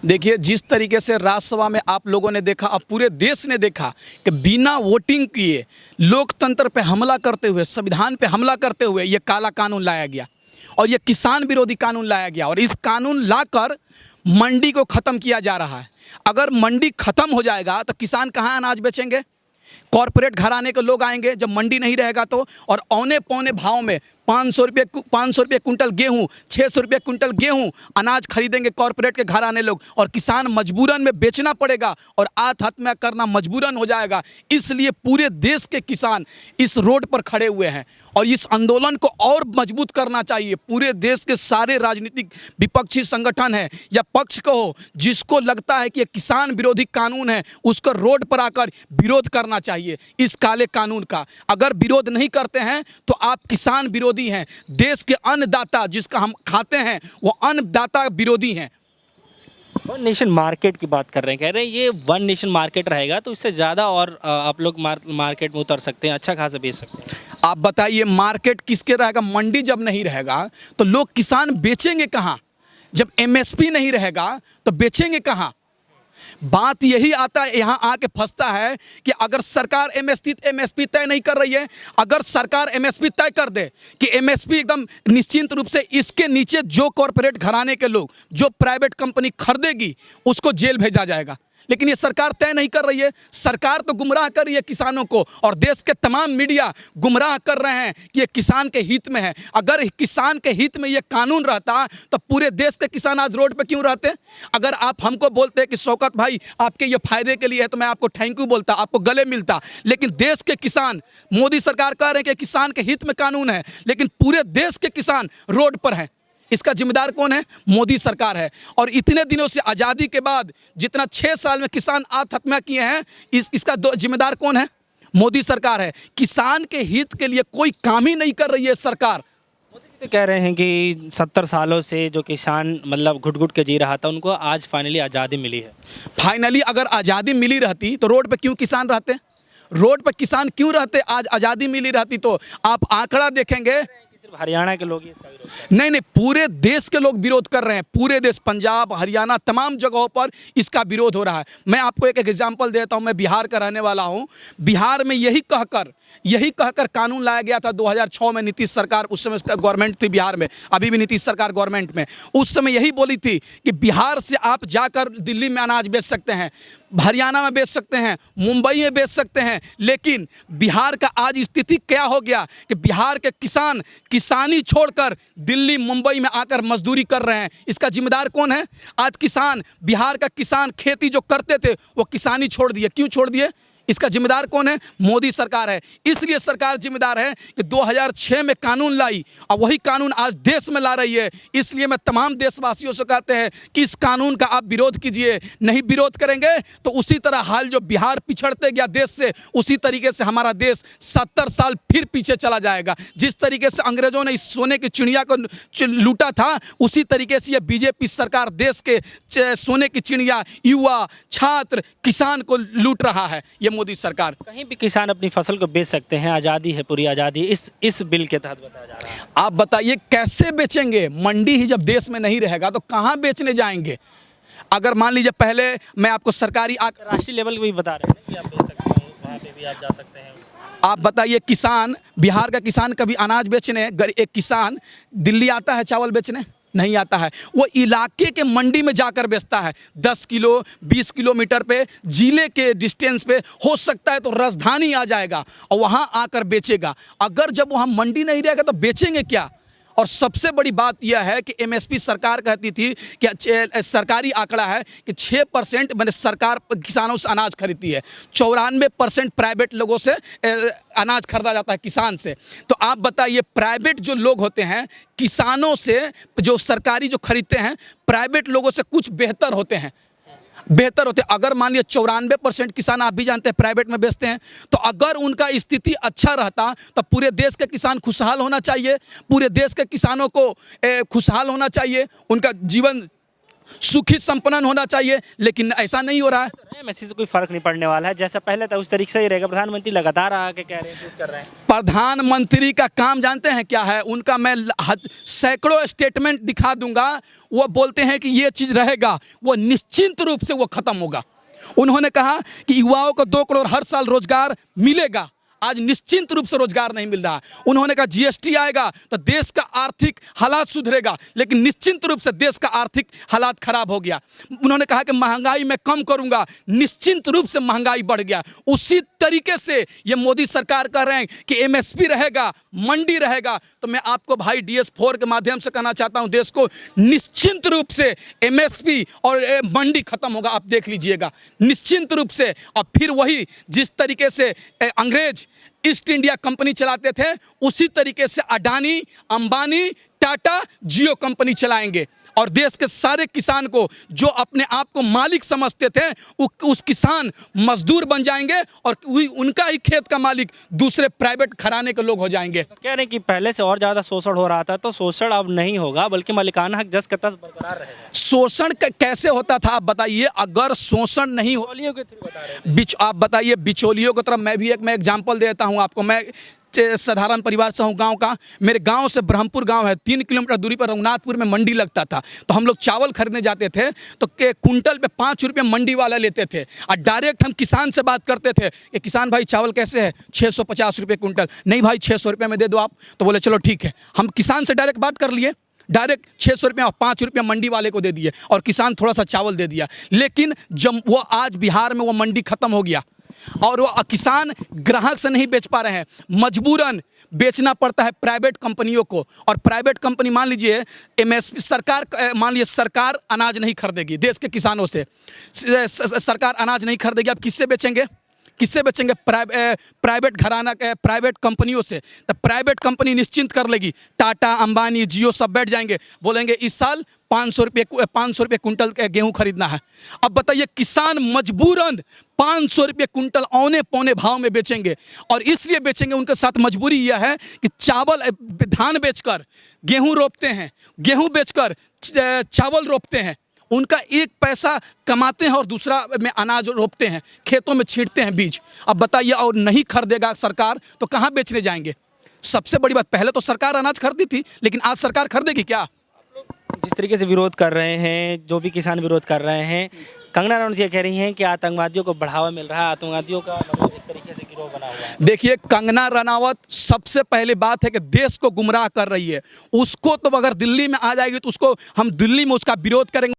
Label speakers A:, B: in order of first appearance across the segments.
A: देखिए, जिस तरीके से राज्यसभा में आप लोगों ने देखा, अब पूरे देश ने देखा कि बिना वोटिंग किए लोकतंत्र पे हमला करते हुए, संविधान पे हमला करते हुए ये काला कानून लाया गया और ये किसान विरोधी कानून लाया गया और इस कानून लाकर मंडी को ख़त्म किया जा रहा है। अगर मंडी ख़त्म हो जाएगा तो किसान कहाँ अनाज बेचेंगे? कॉरपोरेट घराने के लोग आएंगे जब मंडी नहीं रहेगा तो, और औने पौने भाव में 500 रुपये कुंटल गेहूँ, 600 रुपये कुंटल गेहूँ अनाज खरीदेंगे कॉरपोरेट के घराने लोग, और किसान मजबूरन में बेचना पड़ेगा और आत्महत्या करना मजबूरन हो जाएगा। इसलिए पूरे देश के किसान इस रोड पर खड़े हुए हैं और इस आंदोलन को और मजबूत करना चाहिए। पूरे देश के सारे राजनीतिक विपक्षी संगठन है या पक्ष को हो, जिसको लगता है कि ये किसान विरोधी कानून है, उसको रोड पर आकर विरोध करना चाहिए इस काले कानून का। अगर विरोध नहीं करते हैं तो आप किसान विरोधी हैं। देश के अन्नदाता जिसका हम खाते हैं वो अन्नदाता विरोधी हैं।
B: वन नेशन मार्केट की बात कर रहे हैं, कह रहे हैं ये वन नेशन मार्केट रहेगा तो इससे ज़्यादा और आप लोग मार्केट में उतर सकते हैं, अच्छा खासा बेच सकते हैं।
A: आप बताइए, मार्केट किसके रहेगा? मंडी जब नहीं रहेगा तो लोग किसान बेचेंगे कहाँ? जब एमएसपी नहीं रहेगा तो बेचेंगे कहाँ? बात यही आता है, यहाँ आके फंसता है कि अगर सरकार एमएसपी तय नहीं कर रही है, अगर सरकार एमएसपी तय कर दे कि एमएसपी एकदम निश्चिंत रूप से, इसके नीचे जो कॉरपोरेट घराने के लोग, जो प्राइवेट कंपनी खरीदेगी उसको जेल भेजा जाएगा। लेकिन ये सरकार तय नहीं कर रही है। सरकार तो गुमराह कर रही है किसानों को, और देश के तमाम मीडिया गुमराह कर रहे हैं कि ये किसान के हित में है। अगर किसान के हित में ये कानून रहता तो पूरे देश के किसान आज रोड पे क्यों रहते? अगर आप हमको बोलते कि शौकत भाई आपके ये फायदे के लिए है, तो मैं आपको थैंक यू बोलता, आपको गले मिलता। लेकिन देश के किसान, मोदी सरकार कह रहे हैं कि किसान के हित में कानून है, लेकिन पूरे देश के किसान रोड पर हैं। इसका जिम्मेदार कौन है? मोदी सरकार है। और इतने दिनों से आज़ादी के बाद जितना 6 साल में किसान आत्महत्या किए हैं, इसका जिम्मेदार कौन है? मोदी सरकार है। किसान के हित के लिए कोई काम ही नहीं कर रही है सरकार।
B: मोदी जी तो कह रहे हैं कि 70 सालों से जो किसान मतलब घुट घुट के जी रहा था, उनको आज फाइनली आज़ादी मिली है।
A: फाइनली अगर आज़ादी मिली रहती तो रोड पे क्यों किसान रहते? रोड पे किसान क्यों रहते? आज आज़ादी मिली रहती तो आप आंकड़ा देखेंगे,
B: हरियाणा के लोग ही इसका विरोध कर रहे हैं।
A: नहीं, पूरे देश के लोग विरोध कर रहे हैं। पूरे देश, पंजाब, हरियाणा, तमाम जगहों पर इसका विरोध हो रहा है। मैं आपको एक एग्जांपल देता हूं। मैं बिहार का रहने वाला हूं। बिहार में यही कहकर कानून लाया गया था 2006 में। नीतीश सरकार उस समय गवर्नमेंट थी बिहार में, अभी भी नीतीश सरकार गवर्नमेंट में। उस समय यही बोली थी कि बिहार से आप जाकर दिल्ली में अनाज बेच सकते हैं, हरियाणा में बेच सकते हैं, मुंबई में बेच सकते हैं। लेकिन बिहार का आज स्थिति क्या हो गया कि बिहार के किसान किसानी छोड़कर दिल्ली, मुंबई में आकर मजदूरी कर रहे हैं। इसका जिम्मेदार कौन है? आज किसान, बिहार का किसान खेती जो करते थे वो किसानी छोड़ दिए। क्यों छोड़ दिए? इसका जिम्मेदार कौन है? मोदी सरकार है। इसलिए सरकार जिम्मेदार है कि 2006 में कानून लाई और वही कानून आज देश में ला रही है। इसलिए मैं तमाम देशवासियों से कहते हैं कि इस कानून का आप विरोध कीजिए। नहीं विरोध करेंगे तो उसी तरह हाल जो बिहार पिछड़ते गया देश से, उसी तरीके से हमारा देश 70 साल फिर पीछे चला जाएगा। जिस तरीके से अंग्रेजों ने इस सोने की चिड़िया को लूटा था, उसी तरीके से ये बीजेपी सरकार देश के सोने की चिड़िया, युवा, छात्र, किसान को लूट रहा है ये मोदी सरकार।
B: कहीं भी किसान अपनी फसल को बेच सकते हैं, आज़ादी है, पूरी आज़ादी इस बिल के तहत बताया जा रहा है।
A: आप बताइए कैसे बेचेंगे? मंडी ही जब देश में नहीं रहेगा तो कहाँ बेचने जाएंगे? अगर मान लीजिए, पहले मैं आपको सरकारी
B: राष्ट्रीय लेवल पे भी बता रहे हैं कि आप बेच सकते हैं, वहाँ पे भी आप जा सकते हैं।
A: आप बताइए, किसान, बिहार का किसान कभी अनाज बेचने, एक किसान दिल्ली आता है चावल बेचने? नहीं आता है। वो इलाके के मंडी में जाकर बेचता है। 10 किलो 20 किलोमीटर पे, जिले के डिस्टेंस पे, हो सकता है तो राजधानी आ जाएगा और वहाँ आकर बेचेगा। अगर जब वहाँ मंडी नहीं रहेगा तो बेचेंगे क्या? और सबसे बड़ी बात यह है कि एमएसपी सरकार कहती थी कि सरकारी आंकड़ा है कि 6% मैंने सरकार किसानों से अनाज खरीदती है, 94% प्राइवेट लोगों से अनाज खरीदा जाता है, किसान से। तो आप बताइए, प्राइवेट जो लोग होते हैं किसानों से, जो सरकारी जो खरीदते हैं, प्राइवेट लोगों से कुछ बेहतर होते हैं। अगर मान लिया 94% किसान, आप भी जानते हैं, प्राइवेट में बेचते हैं, तो अगर उनका स्थिति अच्छा रहता तो पूरे देश के किसान खुशहाल होना चाहिए। पूरे देश के किसानों को खुशहाल होना चाहिए, उनका जीवन सुखी संपन्न होना चाहिए, लेकिन ऐसा नहीं हो रहा है।
B: एमएसपी से कोई फर्क नहीं पड़ने वाला है, जैसा पहले था उस तरीके से ही रहेगा। प्रधानमंत्री लगातार आके कह रहे हैं, ट्वीट कर रहे हैं।
A: प्रधानमंत्री का काम जानते हैं क्या है? उनका मैं सैकड़ों स्टेटमेंट दिखा दूंगा, वो बोलते हैं कि ये चीज़ रहेगा, वो निश्चिंत रूप से वो खत्म होगा। उन्होंने कहा कि युवाओं को 2 करोड़ हर साल रोजगार मिलेगा, आज निश्चिंत रूप से रोजगार नहीं मिल रहा। उन्होंने कहा जीएसटी आएगा तो देश का आर्थिक हालात सुधरेगा, लेकिन निश्चिंत रूप से देश का आर्थिक हालात खराब हो गया। उन्होंने कहा कि महंगाई मैं कम करूंगा, निश्चिंत रूप से महंगाई बढ़ गया। उसी तरीके से ये मोदी सरकार कह रहे हैं कि एमएसपी रहेगा, मंडी रहेगा। तो मैं आपको भाई DS4 के माध्यम से कहना चाहता हूं, देश को निश्चिंत रूप से एमएसपी और मंडी खत्म होगा, आप देख लीजिएगा निश्चिंत रूप से। और फिर वही जिस तरीके से अंग्रेज ईस्ट इंडिया कंपनी चलाते थे, उसी तरीके से अडानी, अंबानी, टाटा, जियो कंपनी चलाएंगे और देश के सारे किसान को जो अपने आप को मालिक समझते थे, उस किसान मजदूर बन जाएंगे और उनका ही खेत का मालिक दूसरे प्राइवेट घराने के लोग हो जाएंगे।
B: तो कह रहे हैं कि पहले से और ज़्यादा शोषण हो रहा था, तो शोषण अब नहीं होगा, बल्कि मालिकाना हक जस का तस बरकरार रहेगा।
A: शोषण कैसे होता था आप बताइए? अगर शोषण नहीं हो,
B: बिचौलियों के थ्रू बता रहे हैं।
A: आप बताइए बिचौलियों की तरफ। मैं भी एक एग्जाम्पल देता हूँ आपको। मैं साधारण परिवार से हूँ, गांव का। मेरे गांव से ब्रह्मपुर गांव है, 3 किलोमीटर दूरी पर रघुनाथपुर में मंडी लगता था। तो हम लोग चावल खरीदने जाते थे तो कुंटल पे 5 रुपये मंडी वाला लेते थे और डायरेक्ट हम किसान से बात करते थे कि किसान भाई चावल कैसे है? 650 रुपये कुंटल। नहीं भाई 600 रुपये में दे दो आप। तो बोले चलो ठीक है। हम किसान से डायरेक्ट बात कर लिए, डायरेक्ट 600 रुपये और 5 रुपये मंडी वाले को दे दिए और किसान थोड़ा सा चावल दे दिया। लेकिन जब वो आज बिहार में वो मंडी खत्म हो गया और वो किसान ग्राहक से नहीं बेच पा रहे हैं, मजबूरन बेचना पड़ता है प्राइवेट कंपनियों को। और प्राइवेट कंपनी मान लीजिए एमएसपी सरकार, मान लीजिए सरकार अनाज नहीं खरीदेगी देश के किसानों से, सरकार अनाज नहीं खरीदेगी, आप किससे बेचेंगे? किससे बेचेंगे? प्राइवेट घराना के प्राइवेट कंपनियों से। तो प्राइवेट कंपनी निश्चिंत कर लेगी, टाटा, अंबानी, जियो सब बैठ जाएंगे, बोलेंगे इस साल 500 रुपये कुंटल गेहूं खरीदना है। अब बताइए किसान मजबूरन 500 रुपये कुंटल औने पौने भाव में बेचेंगे। और इसलिए बेचेंगे, उनके साथ मजबूरी यह है कि चावल, धान बेचकर गेहूं रोपते हैं, गेहूं बेचकर चावल रोपते हैं। उनका एक पैसा कमाते हैं और दूसरा में अनाज रोपते हैं, खेतों में छींटते हैं बीज। अब बताइए, और नहीं खरीदेगा सरकार तो कहाँ बेचने जाएंगे? सबसे बड़ी बात, पहले तो सरकार अनाज खरीदी थी, लेकिन आज सरकार खरीदेगी क्या?
B: जिस तरीके से विरोध कर रहे हैं, जो भी किसान विरोध कर रहे हैं, कंगना रनौत ये कह रही हैं कि आतंकवादियों को बढ़ावा मिल रहा है, आतंकवादियों का मतलब एक तरीके से गिरोह बना हुआ है।
A: देखिए, कंगना रनावत सबसे पहले बात है कि देश को गुमराह कर रही है। उसको तो अगर दिल्ली में आ जाएगी तो उसको हम दिल्ली में उसका विरोध करेंगे।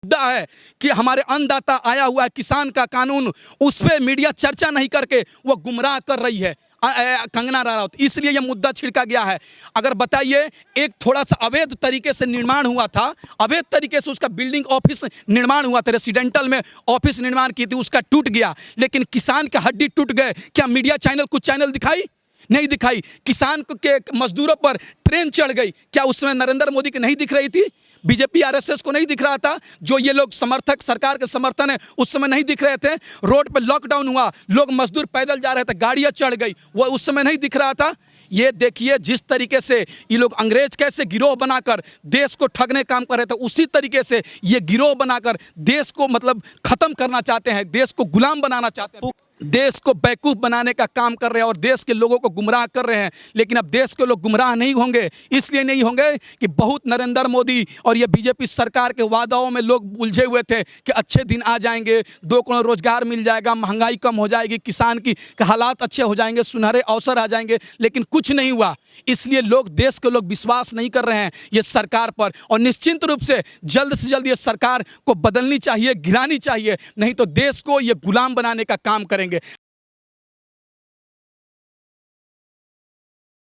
A: मुद्दा है कि हमारे अन्नदाता आया हुआ है किसान का कानून, उस पर मीडिया चर्चा नहीं करके वो गुमराह कर रही है कंगना रनावत, इसलिए यह मुद्दा छिड़का गया है। अगर बताइए, एक थोड़ा सा अवैध तरीके से निर्माण हुआ था, अवैध तरीके से उसका बिल्डिंग ऑफिस निर्माण हुआ था, रेसिडेंटल में ऑफिस निर्माण की थी, उसका टूट गया, लेकिन किसान का हड्डी टूट गए। क्या मीडिया चैनल, कुछ चैनल दिखाई? नहीं दिखाई। किसान के मजदूरों पर ट्रेन चढ़ गई, क्या उसमें नरेंद्र मोदी की नहीं दिख रही थी? बीजेपी आरएसएस को नहीं दिख रहा था? जो ये लोग समर्थक सरकार के समर्थन है, उस समय नहीं दिख रहे थे? रोड पे लॉकडाउन हुआ, लोग मजदूर पैदल जा रहे थे, गाड़ियां चढ़ गई, वो उस समय नहीं दिख रहा था? ये देखिए जिस तरीके से ये लोग अंग्रेज कैसे गिरोह बनाकर देश को ठगने काम कर रहे थे, उसी तरीके से ये गिरोह बनाकर देश को मतलब खत्म करना चाहते हैं, देश को गुलाम बनाना चाहते हैं, देश को बेवकूफ़ बनाने का काम कर रहे हैं और देश के लोगों को गुमराह कर रहे हैं। लेकिन अब देश के लोग गुमराह नहीं होंगे, इसलिए नहीं होंगे कि बहुत नरेंद्र मोदी और ये बीजेपी सरकार के वादाओं में लोग उलझे हुए थे कि अच्छे दिन आ जाएंगे, 2 करोड़ रोजगार मिल जाएगा, महंगाई कम हो जाएगी, किसान की हालात अच्छे हो जाएंगे, सुनहरे अवसर आ जाएंगे, लेकिन कुछ नहीं हुआ। इसलिए लोग, देश के लोग विश्वास नहीं कर रहे हैं ये सरकार पर। और निश्चिंत रूप से जल्द ये सरकार को बदलनी चाहिए, गिरानी चाहिए, नहीं तो देश को ये गुलाम बनाने का काम करेंगे।